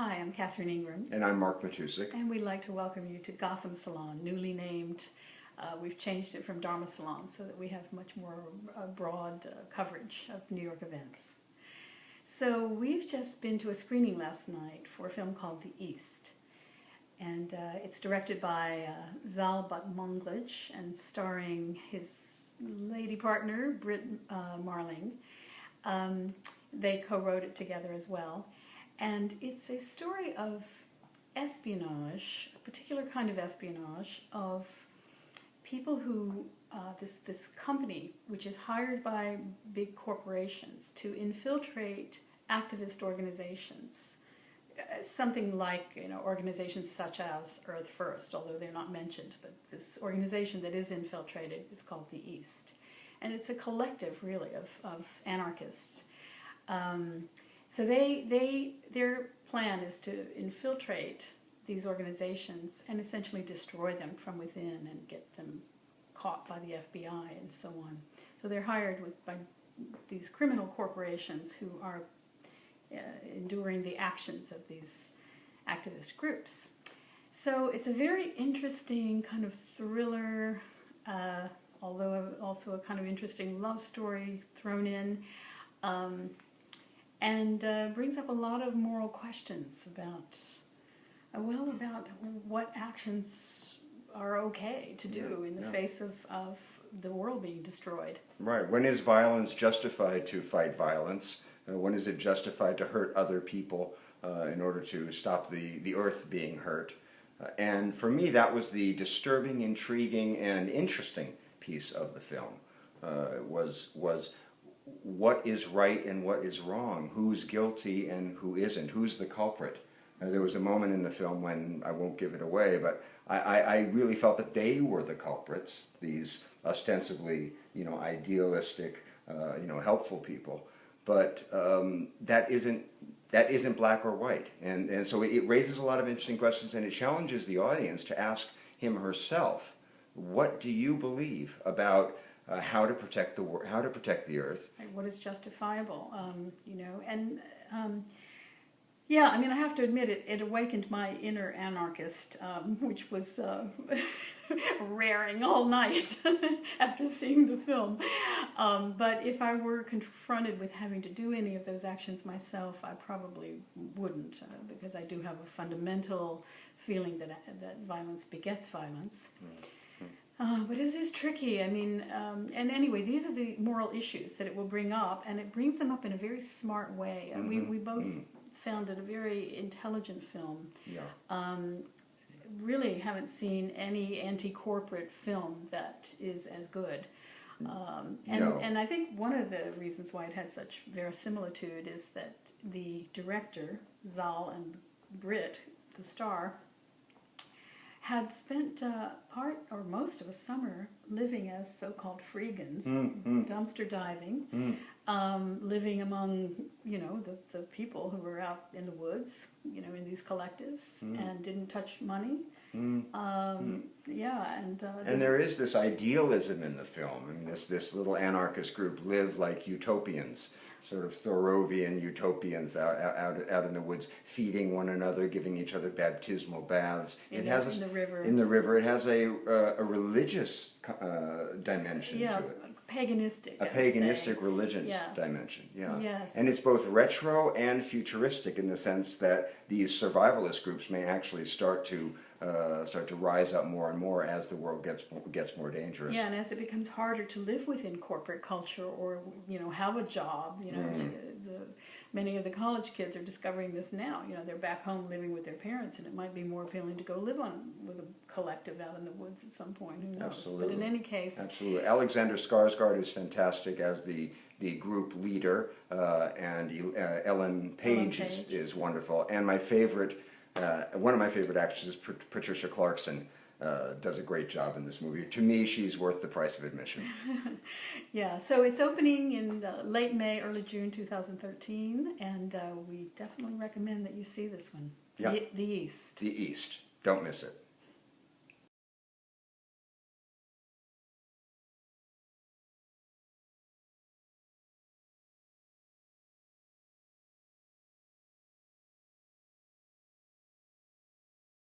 Hi, I'm Catherine Ingram. And I'm Mark Matusik. And we'd like to welcome you to Gotham Salon, newly named. We've changed it from Dharma Salon so that we have much more broad coverage of New York events. So we've just been to a screening last night for a film called The East. And it's directed by Zal Batmanglij and starring his lady partner, Britt Marling. They co-wrote it together as well. And it's a story of espionage, a particular kind of espionage, of people who, this company, which is hired by big corporations to infiltrate activist organizations, something like, organizations such as Earth First, although they're not mentioned, but this organization that is infiltrated is called the East. And it's a collective, really, of anarchists. So their plan is to infiltrate these organizations and essentially destroy them from within and get them caught by the FBI and so on. So they're hired by these criminal corporations who are enduring the actions of these activist groups. So it's a very interesting kind of thriller, although also a kind of interesting love story thrown in. And brings up a lot of moral questions about what actions are okay to do in the face of the world being destroyed. Right. When is violence justified to fight violence? When is it justified to hurt other people in order to stop the earth being hurt? And for me, that was the disturbing, intriguing, and interesting piece of the film. Was what is right and what is wrong, who's guilty and who isn't, who's the culprit. There was a moment in the film when, I won't give it away, but I really felt that they were the culprits, these ostensibly, idealistic, helpful people. But that isn't black or white. And so it raises a lot of interesting questions, and it challenges the audience to ask him herself, what do you believe about how to protect the earth? What is justifiable, yeah, I mean, I have to admit it awakened my inner anarchist, which was raring all night after seeing the film. But if I were confronted with having to do any of those actions myself, I probably wouldn't, because I do have a fundamental feeling that violence begets violence. But it is tricky. I mean, and anyway, these are the moral issues that it will bring up, and it brings them up in a very smart way. We both found it a very intelligent film. Yeah. Really haven't seen any anti-corporate film that is as good. And I think one of the reasons why it had such verisimilitude is that the director, Zal, and Britt, the star, had spent part or most of a summer living as so-called freegans, dumpster diving, living among, the people who were out in the woods, in these collectives, and didn't touch money. Yeah, and there is this idealism in the film, and this little anarchist group live like utopians, sort of Thorovian utopians out in the woods, feeding one another, giving each other baptismal baths. In the river. In the river, it has a religious dimension to it. Paganistic. A paganistic religious dimension, Yes. And it's both retro and futuristic in the sense that these survivalist groups may actually start to rise up more and more as the world gets more dangerous. Yeah, and as it becomes harder to live within corporate culture or have a job, many of the college kids are discovering this now. They're back home living with their parents, and it might be more appealing to go live with a collective out in the woods at some point. Who knows? Absolutely. But in any case, absolutely. Alexander Skarsgård is fantastic as the group leader, and Ellen Page is wonderful. And my favorite. One of my favorite actresses, Patricia Clarkson, does a great job in this movie. To me, she's worth the price of admission. Yeah, so it's opening in late May, early June 2013, and we definitely recommend that you see this one. Yeah. The East. The East. Don't miss it.